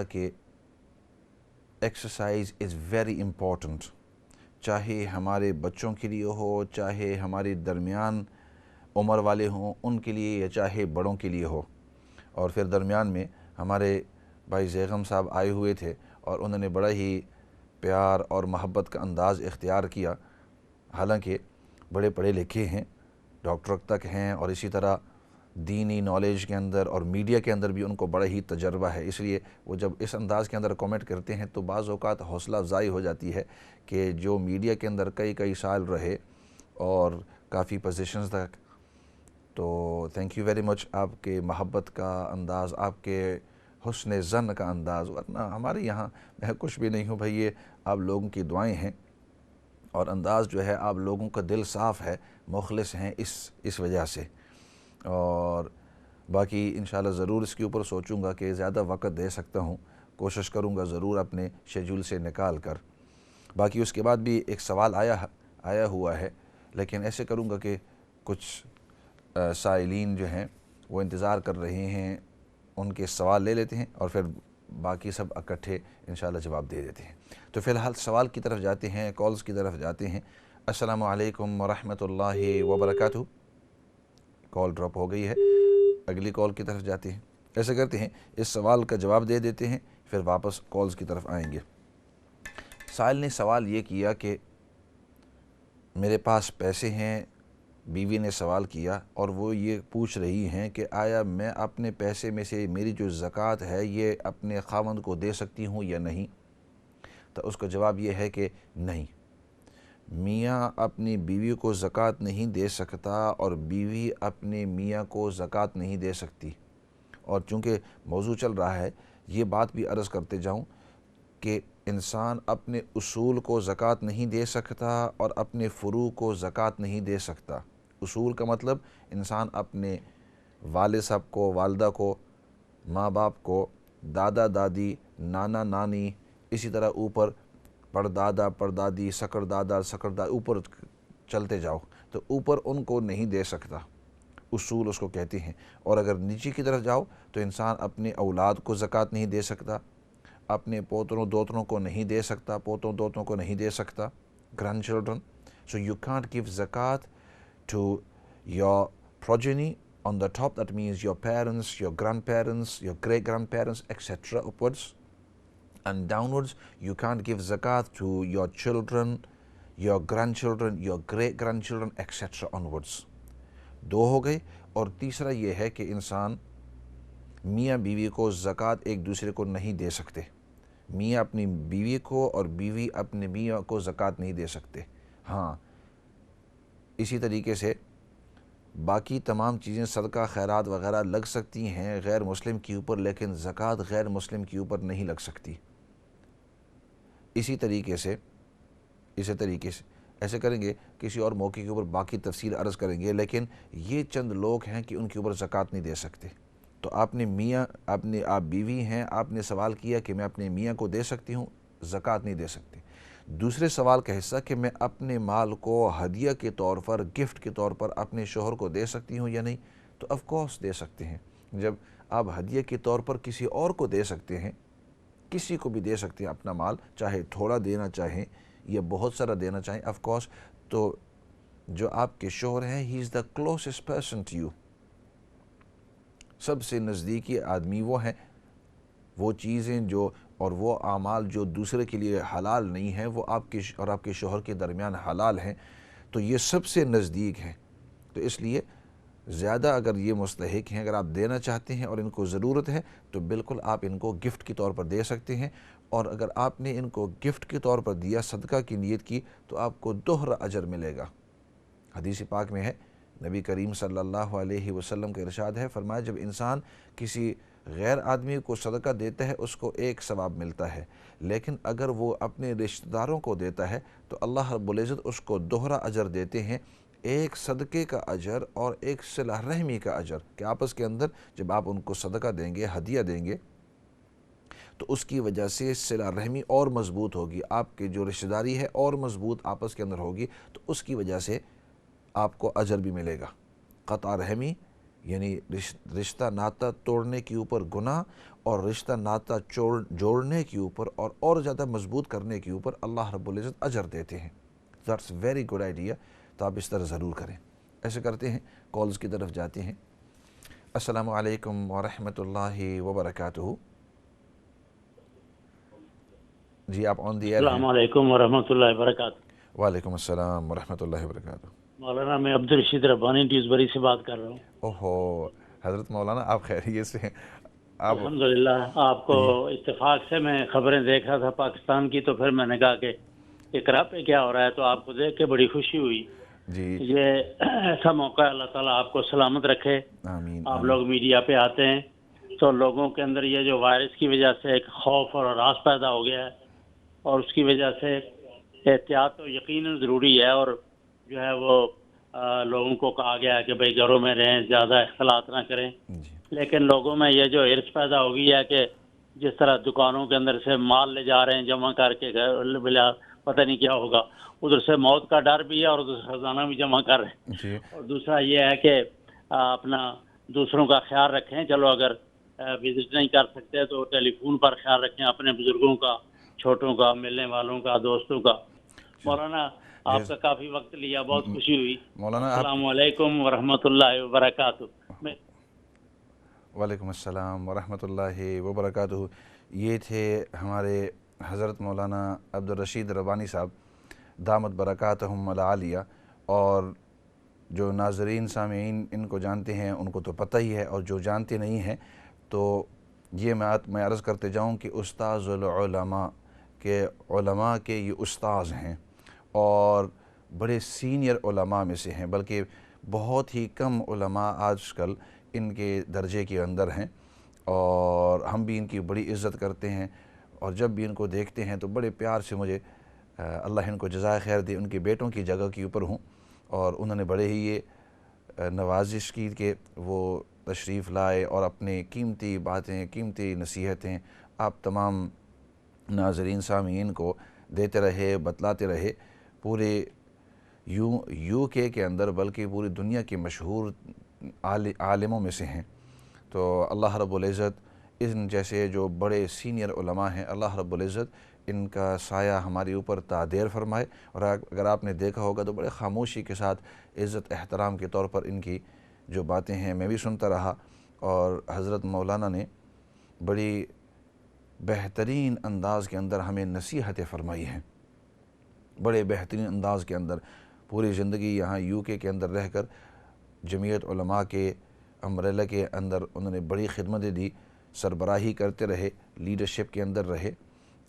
کہ exercise is very important, چاہے ہمارے بچوں کے لیے ہو، چاہے ہمارے درمیان عمر والے ہوں ان کے لیے، یا چاہے بڑوں کے لیے ہو۔ اور پھر درمیان میں ہمارے بھائی زیغم صاحب آئے ہوئے تھے اور انہوں نے بڑا ہی پیار اور محبت کا انداز اختیار کیا، حالانکہ بڑے پڑھے لکھے ہیں، ڈاکٹر تک ہیں، اور اسی طرح دینی نالج کے اندر اور میڈیا کے اندر بھی ان کو بڑا ہی تجربہ ہے، اس لیے وہ جب اس انداز کے اندر کامنٹ کرتے ہیں تو بعض اوقات حوصلہ افزائی ہو جاتی ہے کہ جو میڈیا کے اندر کئی سال رہے اور کافی پوزیشنز تک۔ تو تھینک یو ویری مچ، آپ کے محبت کا انداز، آپ کے حسن ظن کا انداز، ورنہ ہمارے یہاں میں کچھ بھی نہیں ہوں بھائی، یہ آپ لوگوں کی دعائیں ہیں اور انداز جو ہے آپ لوگوں کا دل صاف ہے، مخلص ہیں اس وجہ سے۔ اور باقی انشاءاللہ ضرور اس کے اوپر سوچوں گا کہ زیادہ وقت دے سکتا ہوں، کوشش کروں گا ضرور اپنے شیڈول سے نکال کر۔ باقی اس کے بعد بھی ایک سوال آیا ہوا ہے، لیکن ایسے کروں گا کہ کچھ سائلین جو ہیں وہ انتظار کر رہے ہیں، ان کے سوال لے لیتے ہیں اور پھر باقی سب اکٹھے انشاءاللہ جواب دے دیتے ہیں۔ تو فی الحال سوال کی طرف جاتے ہیں، کالز کی طرف جاتے ہیں۔ السلام علیکم ورحمۃ اللہ وبرکاتہ۔ کال ڈراپ ہو گئی ہے، اگلی کال کی طرف جاتے ہیں۔ ایسے کرتے ہیں اس سوال کا جواب دے دیتے ہیں، پھر واپس کالز کی طرف آئیں گے۔ سائل نے سوال یہ کیا کہ میرے پاس پیسے ہیں، بیوی نے سوال کیا اور وہ یہ پوچھ رہی ہیں کہ آیا میں اپنے پیسے میں سے میری جو زکوٰۃ ہے یہ اپنے خاوند کو دے سکتی ہوں یا نہیں؟ تو اس کا جواب یہ ہے کہ نہیں، میاں اپنی بیوی کو زکوٰۃ نہیں دے سکتا اور بیوی اپنے میاں کو زکوٰۃ نہیں دے سکتی۔ اور چونکہ موضوع چل رہا ہے، یہ بات بھی عرض کرتے جاؤں کہ انسان اپنے اصول کو زکوٰۃ نہیں دے سکتا اور اپنے فروع کو زکوٰۃ نہیں دے سکتا۔ اصول کا مطلب انسان اپنے والد صاحب کو، والدہ کو، ماں باپ کو، دادا دادی، نانا نانی، اسی طرح اوپر پردادا پردادی، سکر دادا سکر دادا، اوپر چلتے جاؤ، تو اوپر ان کو نہیں دے سکتا، اصول اس کو کہتے ہیں۔ اور اگر نیچے کی طرف جاؤ تو انسان اپنے اولاد کو زکوٰۃ نہیں دے سکتا، اپنے پوتروں دوتروں کو نہیں دے سکتا، پوتوں دوتروں کو نہیں دے سکتا، grand children. So you can't give zakat to your progeny on the top, that means your parents, your grandparents, your great-grandparents, etc. upwards. And downwards, you can't give zakat to your children, your grandchildren, your great-grandchildren, etc. onwards. دو ہو گئے، اور تیسرا یہ ہے کہ انسان میاں بیوی کو زکوٰۃ ایک دوسرے کو نہیں دے سکتے، میاں اپنی بیوی کو اور بیوی اپنے میاں کو زکوٰۃ نہیں دے سکتے۔ ہاں، اسی طریقے سے باقی تمام چیزیں صدقہ خیرات وغیرہ لگ سکتی ہیں غیر مسلم کے اوپر، لیکن زکوٰۃ غیر مسلم کے اوپر نہیں لگ سکتی۔ اسی طریقے سے ایسے کریں گے، کسی اور موقع کے اوپر باقی تفصیل عرض کریں گے، لیکن یہ چند لوگ ہیں کہ ان کے اوپر زکوٰۃ نہیں دے سکتے۔ تو آپ بیوی ہیں، آپ نے سوال کیا کہ میں اپنے میاں کو دے سکتی ہوں، زکوٰۃ نہیں دے سکتے۔ دوسرے سوال کا حصہ کہ میں اپنے مال کو ہدیہ کے طور پر، گفٹ کے طور پر اپنے شوہر کو دے سکتی ہوں یا نہیں؟ تو آف کورس دے سکتے ہیں۔ جب آپ ہدیہ کے طور پر کسی اور کو دے سکتے ہیں، کسی کو بھی دے سکتے ہیں اپنا مال، چاہے تھوڑا دینا چاہیں یا بہت سارا دینا چاہیں، آف کورس، تو جو آپ کے شوہر ہیں، he is the closest person to you, سب سے نزدیکی آدمی وہ ہیں۔ وہ چیزیں جو اور وہ اعمال جو دوسرے کے لیے حلال نہیں ہیں، وہ آپ کے اور آپ کے شوہر کے درمیان حلال ہیں، تو یہ سب سے نزدیک ہیں۔ تو اس لیے زیادہ اگر یہ مستحق ہیں، اگر آپ دینا چاہتے ہیں اور ان کو ضرورت ہے، تو بالکل آپ ان کو گفٹ کے طور پر دے سکتے ہیں۔ اور اگر آپ نے ان کو گفٹ کے طور پر دیا، صدقہ کی نیت کی، تو آپ کو دوہرا اجر ملے گا۔ حدیث پاک میں ہے، نبی کریم صلی اللہ علیہ وسلم کا ارشاد ہے، فرمایا جب انسان کسی غیر آدمی کو صدقہ دیتا ہے اس کو ایک ثواب ملتا ہے، لیکن اگر وہ اپنے رشتہ داروں کو دیتا ہے تو اللہ رب العزت اس کو دوہرا اجر دیتے ہیں، ایک صدقے کا اجر اور ایک صلہ رحمی کا اجر، کہ آپس کے اندر جب آپ ان کو صدقہ دیں گے، ہدیہ دیں گے، تو اس کی وجہ سے صلہ رحمی اور مضبوط ہوگی، آپ کی جو رشتہ داری ہے اور مضبوط آپس کے اندر ہوگی، تو اس کی وجہ سے آپ کو اجر بھی ملے گا۔ قطع رحمی یعنی رشتہ ناتا توڑنے کے اوپر گناہ اور رشتہ ناتا جوڑنے کے اوپر اور زیادہ مضبوط کرنے کے اوپر اللہ رب العزت اجر دیتے ہیں. That's very good idea. تو آپ اس طرح ضرور کریں. ایسے کرتے ہیں کالز کی طرف جاتے ہیں. السلام علیکم ورحمۃ اللہ وبرکاتہ. جی آپ آن دی ایئر ہیں. السلام علیکم ورحمۃ اللہ وبرکاتہ. وعلیکم السلام ورحمۃ اللہ وبرکاتہ. مولانا میں عبدالرشید ربانی ڈیوزبری سے بات کر رہا ہوں. اوہو حضرت مولانا آپ خیریت سے ہیں؟ آپ الحمدللہ. آپ کو اتفاق سے میں خبریں دیکھ رہا تھا پاکستان کی، تو پھر میں نے کہا کہ اقرا پہ کیا ہو رہا ہے، تو آپ کو دیکھ کے بڑی خوشی ہوئی. جی یہ ایسا موقع ہے، اللہ تعالیٰ آپ کو سلامت رکھے. آمین آپ آمین. لوگ میڈیا پہ آتے ہیں تو لوگوں کے اندر یہ جو وائرس کی وجہ سے ایک خوف اور ہراس پیدا ہو گیا ہے، اور اس کی وجہ سے احتیاط تو یقیناً ضروری ہے، اور جو ہے وہ لوگوں کو کہا گیا ہے کہ بھئی گھروں میں رہیں، زیادہ اختلاط نہ کریں. جی لیکن لوگوں میں یہ جو ہرس پیدا ہو گئی ہے کہ جس طرح دکانوں کے اندر سے مال لے جا رہے ہیں جمع کر کے بلا پتہ نہیں کیا ہوگا، ادھر سے موت کا ڈر بھی ہے اور ادھر سے خزانہ بھی جمع کر رہے ہیں. جی اور دوسرا یہ ہے کہ اپنا دوسروں کا خیال رکھیں. چلو اگر وزٹ نہیں کر سکتے تو ٹیلی فون پر خیال رکھیں اپنے بزرگوں کا، چھوٹوں کا، ملنے والوں کا، دوستوں کا. مولانا آپ کا کافی وقت لیا، بہت خوشی ہوئی. مولانا آپ السلام علیکم ورحمۃ اللہ وبرکاتہ. وعلیکم السلام ورحمۃ اللہ وبرکاتہ. یہ تھے ہمارے حضرت مولانا عبدالرشید ربانی صاحب دامت برکاتہم العالیہ. اور جو ناظرین سامعین ان کو جانتے ہیں ان کو تو پتہ ہی ہے، اور جو جانتے نہیں ہیں تو یہ میں عرض کرتے جاؤں کہ استاذ العلماء کہ علماء کے یہ استاذ ہیں، اور بڑے سینئر علماء میں سے ہیں، بلکہ بہت ہی کم علماء آج کل ان کے درجے کے اندر ہیں، اور ہم بھی ان کی بڑی عزت کرتے ہیں. اور جب بھی ان کو دیکھتے ہیں تو بڑے پیار سے مجھے اللہ ان کو جزائے خیر دے ان کے بیٹوں کی جگہ کے اوپر ہوں. اور انہوں نے بڑے ہی یہ نوازش کی کہ وہ تشریف لائے اور اپنے قیمتی باتیں، قیمتی نصیحتیں آپ تمام ناظرین سامعین کو دیتے رہے، بتلاتے رہے. پورے یو کے اندر بلکہ پوری دنیا کے مشہور عالموں میں سے ہیں. تو اللہ رب العزت ان جیسے جو بڑے سینئر علماء ہیں، اللہ رب العزت ان کا سایہ ہمارے اوپر دیر فرمائے. اور اگر آپ نے دیکھا ہوگا تو بڑے خاموشی کے ساتھ عزت احترام کے طور پر ان کی جو باتیں ہیں میں بھی سنتا رہا. اور حضرت مولانا نے بڑی بہترین انداز کے اندر ہمیں نصیحتیں فرمائی ہیں، بڑے بہترین انداز کے اندر. پوری زندگی یہاں یو کے اندر رہ کر جمعیت علماء کے امبریلا کے اندر انہوں نے بڑی خدمتیں دی، سربراہی کرتے رہے، لیڈرشپ کے اندر رہے،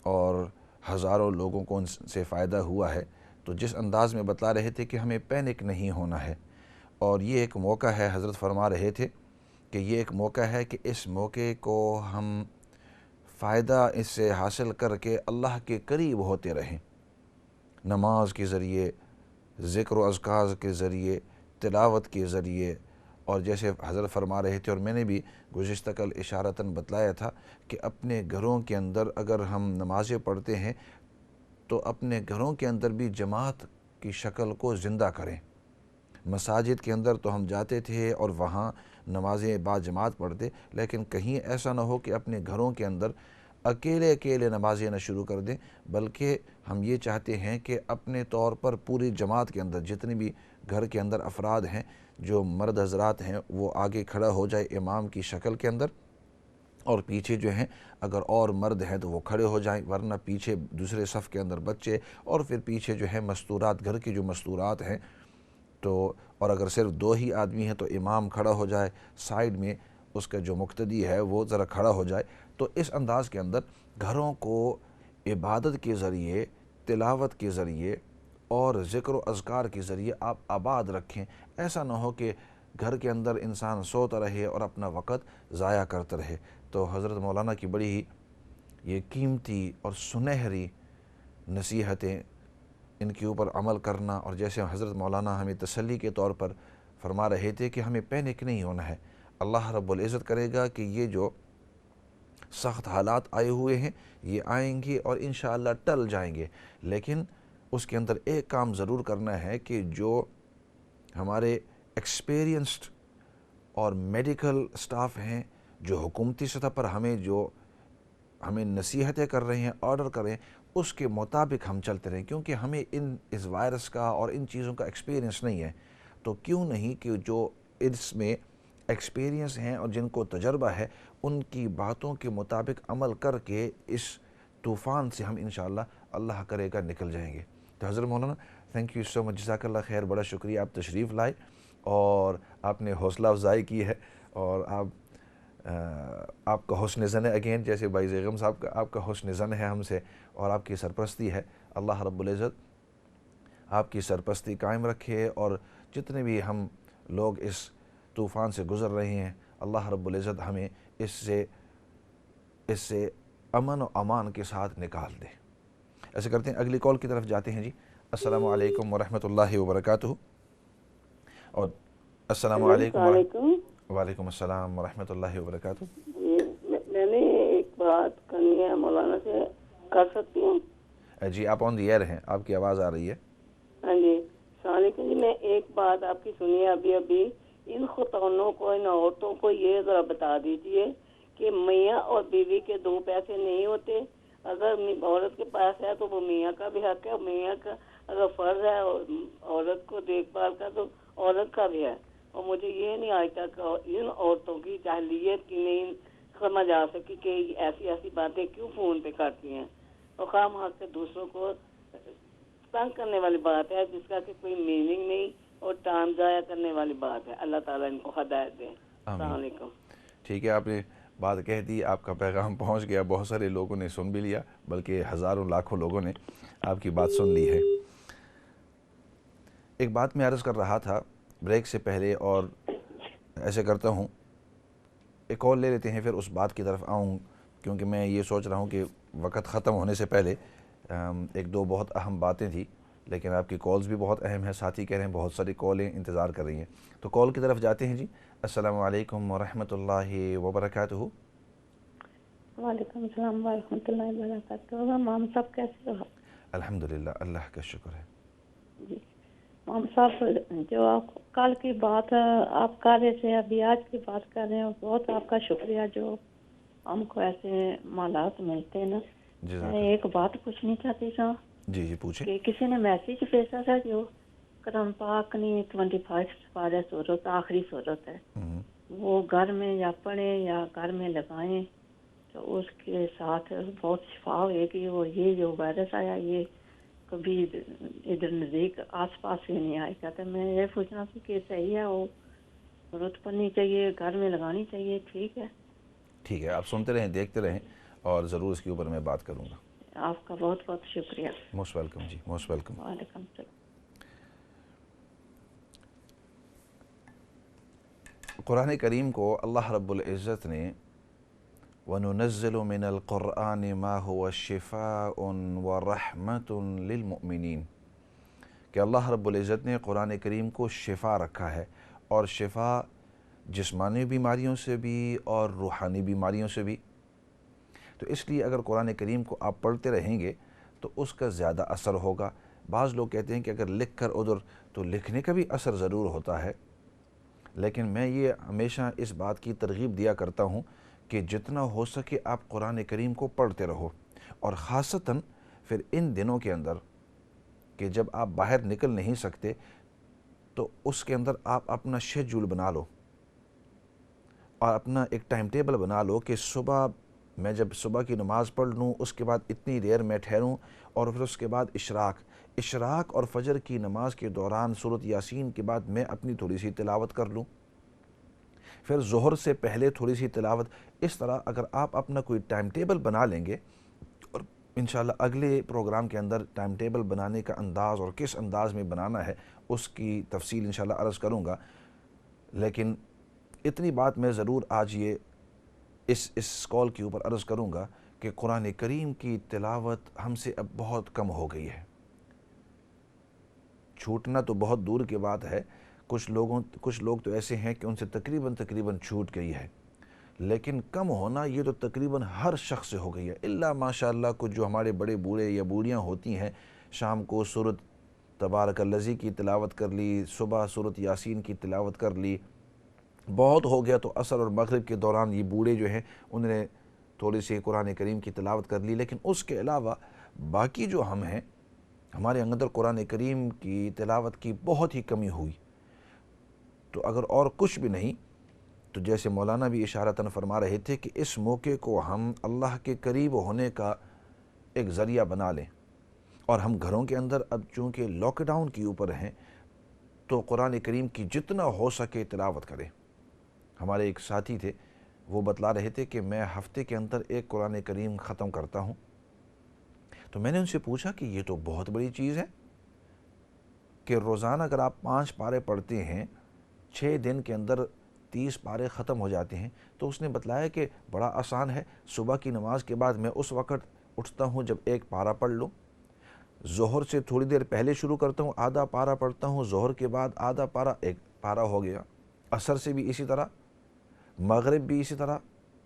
اور ہزاروں لوگوں کو ان سے فائدہ ہوا ہے. تو جس انداز میں بتلا رہے تھے کہ ہمیں پینک نہیں ہونا ہے، اور یہ ایک موقع ہے، حضرت فرما رہے تھے کہ یہ ایک موقع ہے کہ اس موقع کو ہم فائدہ اس سے حاصل کر کے اللہ کے قریب ہوتے رہیں، نماز کے ذریعے، ذکر و اذکار کے ذریعے، تلاوت کے ذریعے. اور جیسے حضرت فرما رہے تھے اور میں نے بھی گزشتہ کل اشارتاً بتلایا تھا کہ اپنے گھروں کے اندر اگر ہم نمازیں پڑھتے ہیں تو اپنے گھروں کے اندر بھی جماعت کی شکل کو زندہ کریں. مساجد کے اندر تو ہم جاتے تھے اور وہاں نمازیں با جماعت پڑھتے، لیکن کہیں ایسا نہ ہو کہ اپنے گھروں کے اندر اکیلے نمازیں نہ شروع کر دیں، بلکہ ہم یہ چاہتے ہیں کہ اپنے طور پر پوری جماعت کے اندر جتنی بھی گھر کے اندر افراد ہیں، جو مرد حضرات ہیں، وہ آگے کھڑا ہو جائے امام کی شکل کے اندر، اور پیچھے جو ہیں اگر اور مرد ہیں تو وہ کھڑے ہو جائیں، ورنہ پیچھے دوسرے صف کے اندر بچے، اور پھر پیچھے جو ہے مستورات، گھر کی جو مستورات ہیں. تو اور اگر صرف دو ہی آدمی ہیں تو امام کھڑا ہو جائے، سائیڈ میں اس کا جو مقتدی ہے وہ ذرا کھڑا ہو جائے. تو اس انداز کے اندر گھروں کو عبادت کے ذریعے، تلاوت کے ذریعے اور ذکر و اذکار کے ذریعے آپ آباد رکھیں. ایسا نہ ہو کہ گھر کے اندر انسان سوتا رہے اور اپنا وقت ضائع کرتا رہے. تو حضرت مولانا کی بڑی ہی یہ قیمتی اور سنہری نصیحتیں، ان کے اوپر عمل کرنا. اور جیسے حضرت مولانا ہمیں تسلی کے طور پر فرما رہے تھے کہ ہمیں پینک نہیں ہونا ہے، اللہ رب العزت کرے گا کہ یہ جو سخت حالات آئے ہوئے ہیں یہ آئیں گے اور انشاءاللہ ٹل جائیں گے. لیکن اس کے اندر ایک کام ضرور کرنا ہے کہ جو ہمارے ایکسپیرینسڈ اور میڈیکل سٹاف ہیں جو حکومتی سطح پر ہمیں نصیحتیں کر رہے ہیں، آرڈر کر رہے ہیں، اس کے مطابق ہم چلتے رہیں، کیونکہ ہمیں اس وائرس کا اور ان چیزوں کا ایکسپیرینس نہیں ہے۔ تو کیوں نہیں کہ جو اس میں ایکسپیرینس ہیں اور جن کو تجربہ ہے، ان کی باتوں کے مطابق عمل کر کے اس طوفان سے ہم انشاءاللہ اللہ کرے گا نکل جائیں گے۔ تو حضرت مولانا تھینک یو سو مچ، جزاک اللہ خیر، بڑا شکریہ، آپ تشریف لائے اور آپ نے حوصلہ افزائی کی ہے، اور آپ کا حسن زن ہے، اگین جیسے بھائی زیغم صاحب کا آپ کا حسن زن ہے ہم سے، اور آپ کی سرپرستی ہے۔ اللہ رب العزت آپ کی سرپرستی قائم رکھے، اور جتنے بھی ہم لوگ اس طوفان سے گزر رہے ہیں، اللہ رب العزت ہمیں اس سے امن و امان کے ساتھ نکال دے۔ ایسے کرتے ہیں، اگلی کال کی طرف جاتے ہیں جی۔ السلام علیکم ورحمۃ اللہ وبرکاتہ۔ اور السلام علیکم وعلیکم السلام ورحمۃ اللہ وبرکاتہ۔ میں نے ایک بات کرنی ہے مولانا سے، کر سکتی ہوں؟ جی آپ آن دی ایئر ہیں، آپ کی آواز آ رہی ہے۔ ہاں جی، السلام علیکم جی۔ میں ایک بات آپ کی سنی ہے ابھی، ان خاتونوں کو، ان عورتوں کو یہ ذرا بتا دیجئے کہ میاں اور بیوی کے دو پیسے نہیں ہوتے۔ اگر عورت کے پاس ہے تو وہ میاں کا بھی حق ہے، اور میاں کا اگر فرض ہے عورت کو دیکھ بھال کا تو عورت کا بھی ہے۔ اور مجھے یہ نہیں آج تک ان عورتوں کی جاہلیت کی نہیں سمجھ آ سکی کہ ایسی باتیں کیوں فون پہ کرتی ہیں، اور خام حق سے دوسروں کو تنگ کرنے والی بات ہے، جس کا کہ کوئی میننگ نہیں، اور ٹائم ضائع کرنے والی بات ہے۔ اللہ تعالیٰ ان کو ہدایت دے۔ السلام علیکم۔ ٹھیک ہے، آپ نے بات کہہ دی، آپ کا پیغام پہنچ گیا، بہت سارے لوگوں نے سن بھی لیا، بلکہ ہزاروں لاکھوں لوگوں نے آپ کی بات سن لی ہے۔ ایک بات میں عرض کر رہا تھا بریک سے پہلے، اور ایسے کرتا ہوں ایک کال لے لیتے ہیں، پھر اس بات کی طرف آؤں، کیونکہ میں یہ سوچ رہا ہوں کہ وقت ختم ہونے سے پہلے ایک دو بہت اہم باتیں تھیں، لیکن آپ کی کالز بھی بہت اہم ہیں، ساتھی کہہ رہے ہیں بہت ساری کالیں انتظار کر رہی ہیں، تو کال کی طرف جاتے ہیں جی۔ السلام علیکم ورحمۃ اللہ وبرکاتہ۔ وعلیکم السلام ورحمۃ اللہ وبرکاتہ۔ مام صاحب کیسے ہو؟ الحمدللہ، اللہ کا شکر ہے جی مام صاحب، جو آپ کل کی بات آپ کر رہے تھے، ابھی آج کی بات کر رہے ہیں، بہت آپ کا شکریہ جو ہم کو ایسے مالات ملتے ہیں نا۔ میں ایک بات پوچھنی چاہتی تھا۔ جی پوچھیں۔ کہ کسی نے میسیج بھیجا تھا جو قرآن پاک نہیں 25 سپارہ صورت آخری صورت ہے، وہ گھر میں یا پڑھیں یا گھر میں لگائیں تو اس کے ساتھ بہت شفا ہوئے گی، اور یہ جو وائرس آیا یہ کبھی ادھر نزدیک آس پاس ہی نہیں آئے گا۔ تو میں یہ پوچھنا تھی کہ صحیح ہے، وہ ضرورت پڑنی چاہیے، گھر میں لگانی چاہیے؟ ٹھیک ہے، ٹھیک ہے، آپ سنتے رہیں، دیکھتے رہیں، اور ضرور اس کے اوپر میں بات کروں گا۔ آپ کا بہت بہت شکریہ۔ موسٹ ویلکم جی، موسٹ ویلکم۔ وعلیکم السلام۔ قرآن کریم کو اللہ رب العزت نے وَنُنَزِّلُ مِنَ الْقُرْآنِ مَا هُوَ شِفَاءٌ وَرَحْمَةٌ لِلْمُؤْمِنِينَ، کہ اللہ رب العزت نے قرآن کریم کو شفا رکھا ہے، اور شفا جسمانی بیماریوں سے بھی اور روحانی بیماریوں سے بھی۔ تو اس لیے اگر قرآن کریم کو آپ پڑھتے رہیں گے تو اس کا زیادہ اثر ہوگا۔ بعض لوگ کہتے ہیں کہ اگر لکھ کر ادھر، تو لکھنے کا بھی اثر ضرور ہوتا ہے، لیکن میں یہ ہمیشہ اس بات کی ترغیب دیا کرتا ہوں کہ جتنا ہو سکے آپ قرآن کریم کو پڑھتے رہو، اور خاصتاً پھر ان دنوں کے اندر کہ جب آپ باہر نکل نہیں سکتے، تو اس کے اندر آپ اپنا شیڈول بنا لو، اور اپنا ایک ٹائم ٹیبل بنا لو کہ صبح میں جب صبح کی نماز پڑھ لوں، اس کے بعد اتنی دیر میں ٹھہروں، اور پھر اس کے بعد اشراق اور فجر کی نماز کے دوران سورۃ یاسین کے بعد میں اپنی تھوڑی سی تلاوت کر لوں، پھر ظہر سے پہلے تھوڑی سی تلاوت۔ اس طرح اگر آپ اپنا کوئی ٹائم ٹیبل بنا لیں گے، اور انشاءاللہ اگلے پروگرام کے اندر ٹائم ٹیبل بنانے کا انداز اور کس انداز میں بنانا ہے اس کی تفصیل انشاءاللہ عرض کروں گا، لیکن اتنی بات میں ضرور آج یہ اس کال کے اوپر عرض کروں گا کہ قرآن کریم کی تلاوت ہم سے اب بہت کم ہو گئی ہے۔ چھوٹنا تو بہت دور کی بات ہے، کچھ لوگ تو ایسے ہیں کہ ان سے تقریباً چھوٹ گئی ہے، لیکن کم ہونا یہ تو تقریباً ہر شخص سے ہو گئی ہے، الا ماشاءاللہ کچھ جو ہمارے بڑے بوڑھے یا بوڑھیاں ہوتی ہیں، شام کو سورۃ تبارک الذی کی تلاوت کر لی، صبح سورۃ یاسین کی تلاوت کر لی، بہت ہو گیا تو عصر اور مغرب کے دوران یہ بوڑھے جو ہیں انہوں نے تھوڑی سی قرآن کریم کی تلاوت کر لی، لیکن اس کے علاوہ باقی جو ہم ہیں ہمارے اندر قرآن کریم کی تلاوت کی بہت ہی کمی ہوئی۔ تو اگر اور کچھ بھی نہیں تو جیسے مولانا بھی اشارتاً فرما رہے تھے کہ اس موقع کو ہم اللہ کے قریب ہونے کا ایک ذریعہ بنا لیں، اور ہم گھروں کے اندر اب چونکہ لاک ڈاؤن کے اوپر ہیں تو قرآن کریم کی جتنا ہو سکے تلاوت کریں۔ ہمارے ایک ساتھی تھے، وہ بتلا رہے تھے کہ میں ہفتے کے اندر ایک قرآن کریم ختم کرتا ہوں۔ تو میں نے ان سے پوچھا کہ یہ تو بہت بڑی چیز ہے کہ روزانہ اگر آپ 5 پارے پڑھتے ہیں 6 دن کے اندر 30 پارے ختم ہو جاتے ہیں۔ تو اس نے بتلایا کہ بڑا آسان ہے، صبح کی نماز کے بعد میں اس وقت اٹھتا ہوں جب ایک پارہ پڑھ لوں، ظہر سے تھوڑی دیر پہلے شروع کرتا ہوں، آدھا پارہ پڑھتا ہوں، ظہر کے بعد آدھا پارہ، ایک پارہ ہو گیا، عصر سے بھی اسی طرح، مغرب بھی اسی طرح،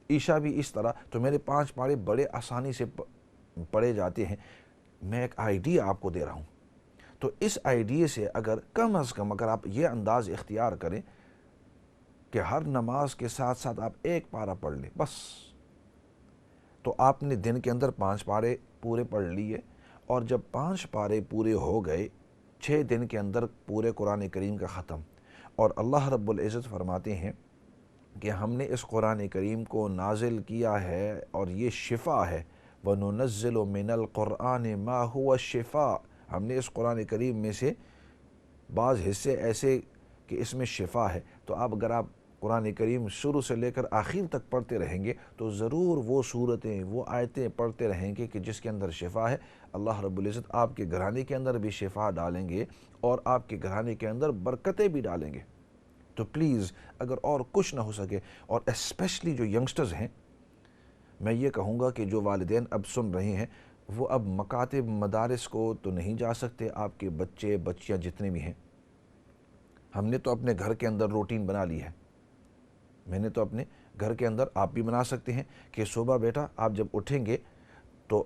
عشاء بھی اس طرح۔ تو میرے 5 پارے بڑے آسانی سے پڑھے جاتے ہیں۔ میں ایک آئیڈیا آپ کو دے رہا ہوں، تو اس آئیڈیا سے اگر کم از کم اگر آپ یہ انداز اختیار کریں کہ ہر نماز کے ساتھ ساتھ آپ ایک پارہ پڑھ لیں بس، تو آپ نے دن کے اندر 5 پارے پورے پڑھ لیے، اور جب 5 پارے پورے ہو گئے 6 دن کے اندر پورے قرآن کریم کا ختم۔ اور اللہ رب العزت فرماتے ہیں کہ ہم نے اس قرآن کریم کو نازل کیا ہے اور یہ شفا ہے، وَنُنَزِّلُ مِنَ الْقُرْآنِ مَا هُوَ شِفَا۔ ہم نے اس قرآن کریم میں سے بعض حصے ایسے کہ اس میں شفا ہے۔ تو اگر آپ قرآن کریم شروع سے لے کر آخر تک پڑھتے رہیں گے تو ضرور وہ صورتیں، وہ آیتیں پڑھتے رہیں گے کہ جس کے اندر شفا ہے۔ اللہ رب العزت آپ کے گھرانے کے اندر بھی شفا ڈالیں گے اور آپ کے گھرانے کے اندر برکتیں بھی ڈالیں گے۔ تو پلیز اگر اور کچھ نہ ہو سکے، اور اسپیشلی جو ینگسٹرز ہیں، میں یہ کہوں گا کہ جو والدین اب سن رہے ہیں وہ اب مکاتب مدارس کو تو نہیں جا سکتے، آپ کے بچے بچیاں جتنے بھی ہیں، ہم نے تو اپنے گھر کے اندر روٹین بنا لی ہے۔ میں نے تو اپنے گھر کے اندر، آپ بھی بنا سکتے ہیں کہ صبح بیٹا آپ جب اٹھیں گے تو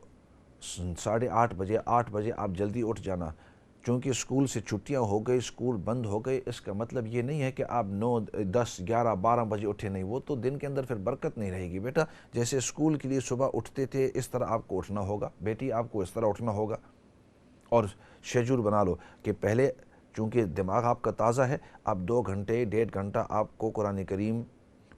8:30 بجے 8 بجے آپ جلدی اٹھ جانا، چونکہ اسکول سے چھٹیاں ہو گئی، اسکول بند ہو گئے۔ اس کا مطلب یہ نہیں ہے کہ آپ 9 10 11 12 بجے اٹھے نہیں، وہ تو دن کے اندر پھر برکت نہیں رہے گی۔ بیٹا جیسے اسکول کے لیے صبح اٹھتے تھے اس طرح آپ کو اٹھنا ہوگا، بیٹی آپ کو اس طرح اٹھنا ہوگا، اور شیڈول بنا لو کہ پہلے چونکہ دماغ آپ کا تازہ ہے، آپ 2 گھنٹے 1.5 گھنٹہ آپ کو قرآن کریم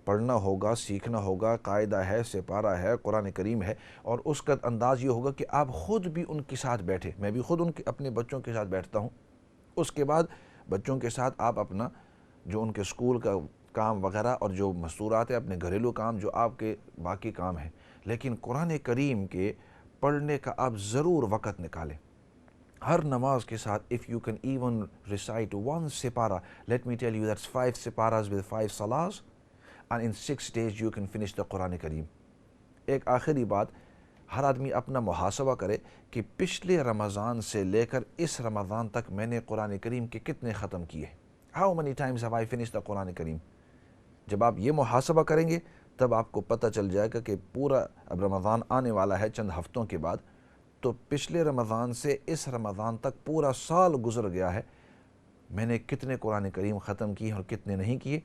پڑھنا ہوگا، سیکھنا ہوگا، قاعدہ ہے، سپارہ ہے، قرآن کریم ہے، اور اس کا انداز یہ ہوگا کہ آپ خود بھی ان کے ساتھ بیٹھے۔ میں بھی خود اپنے بچوں کے ساتھ بیٹھتا ہوں، اس کے بعد بچوں کے ساتھ آپ اپنا جو ان کے اسکول کا کام وغیرہ اور جو مستورات ہیں، اپنے گھریلو کام جو آپ کے باقی کام ہیں، لیکن قرآن کریم کے پڑھنے کا آپ ضرور وقت نکالیں ہر نماز کے ساتھ۔ if you can even recite one سپارہ، let me tell you that's 5 سپارہs with 5 salahs and in 6 days you can finish the قرآن کریم۔ ایک آخری بات، ہر آدمی اپنا محاسبہ کرے کہ پچھلے رمضان سے لے کر اس رمضان تک میں نے قرآن کریم کے کتنے ختم کیے، how many times have I finished the قرآن کریم۔ جب آپ یہ محاسبہ کریں گے تب آپ کو پتہ چل جائے گا کہ پورا اب رمضان آنے والا ہے چند ہفتوں کے بعد، تو پچھلے رمضان سے اس رمضان تک پورا سال گزر گیا ہے، میں نے کتنے قرآن کریم ختم کیے اور کتنے نہیں کیے۔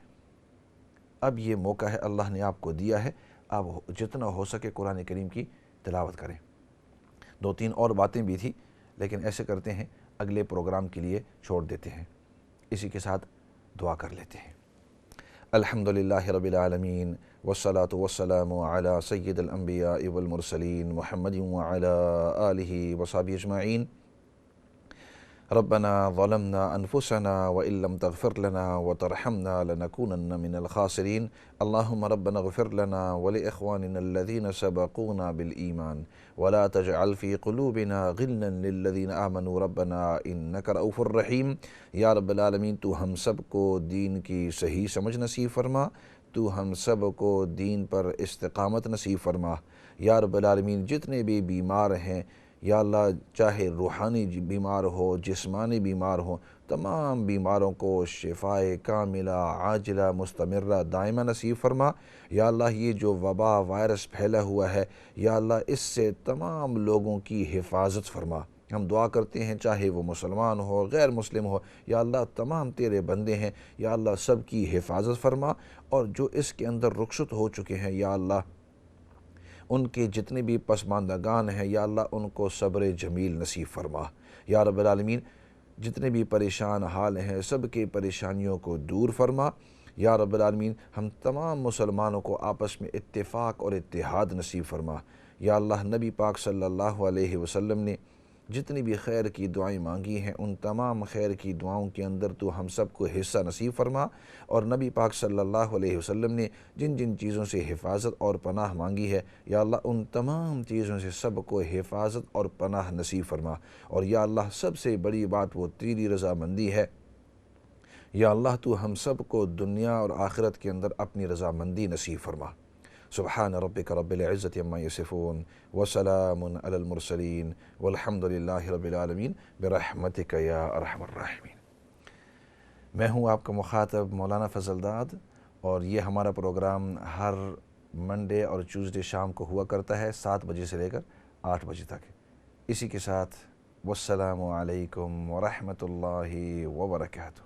اب یہ موقع ہے، اللہ نے آپ کو دیا ہے، آپ جتنا ہو سکے قرآن کریم کی تلاوت کریں۔ 2-3 اور باتیں بھی تھی لیکن ایسے کرتے ہیں اگلے پروگرام کے لیے چھوڑ دیتے ہیں، اسی کے ساتھ دعا کر لیتے ہیں۔ الحمدللہ رب العالمین والصلاة والسلام علی سید الانبیاء والمرسلین محمد وعلی آلہ وصحبہ اجمعین۔ ربنا ظلمنا انفسنا وان لم تغفر لنا وترحمنا لنكونن من الخاسرين اللهم ربنا اغفر لنا ولاخواننا الذين سبقونا بالايمان ولا تجعل في قلوبنا غلا للذين آمنوا ربنا انك رؤوف رحیم۔ یا رب العالمین تو ہم سب کو دین کی صحیح سمجھ نصیب فرما، تو ہم سب کو دین پر استقامت نصیب فرما۔ یا رب العالمین جتنے بھی بیمار ہیں یا اللہ، چاہے روحانی بیمار ہو، جسمانی بیمار ہو، تمام بیماروں کو شفائے کاملہ عاجلہ مستمرہ دائمہ نصیب فرما۔ یا اللہ یہ جو وبا وائرس پھیلا ہوا ہے، یا اللہ اس سے تمام لوگوں کی حفاظت فرما۔ ہم دعا کرتے ہیں چاہے وہ مسلمان ہو غیر مسلم ہو، یا اللہ تمام تیرے بندے ہیں، یا اللہ سب کی حفاظت فرما، اور جو اس کے اندر رخصت ہو چکے ہیں یا اللہ ان کے جتنے بھی پسماندگان ہیں یا اللہ ان کو صبر جمیل نصیب فرما یا رب العالمین۔ جتنے بھی پریشان حال ہیں سب کے پریشانیوں کو دور فرما یا رب العالمین۔ ہم تمام مسلمانوں کو آپس میں اتفاق اور اتحاد نصیب فرما یا اللہ۔ نبی پاک صلی اللہ علیہ وسلم نے جتنی بھی خیر کی دعائیں مانگی ہیں ان تمام خیر کی دعاؤں کے اندر تو ہم سب کو حصہ نصیب فرما، اور نبی پاک صلی اللہ علیہ وسلم نے جن جن چیزوں سے حفاظت اور پناہ مانگی ہے یا اللہ ان تمام چیزوں سے سب کو حفاظت اور پناہ نصیب فرما، اور یا اللہ سب سے بڑی بات وہ تیری رضامندی ہے یا اللہ تو ہم سب کو دنیا اور آخرت کے اندر اپنی رضامندی نصیب فرما۔ سبحان ربک رب العزت عما یصفون وسلام علی المرسلین والحمد للہ رب العالمین برحمتک یا ارحم الراحمین۔ میں ہوں آپ کا مخاطب مولانا فضل داد، اور یہ ہمارا پروگرام ہر منڈے اور ٹیوزڈے شام کو ہوا کرتا ہے 7 بجے سے لے کر 8 بجے تک۔ اسی کے ساتھ والسلام علیکم ورحمۃ اللہ وبرکاتہ۔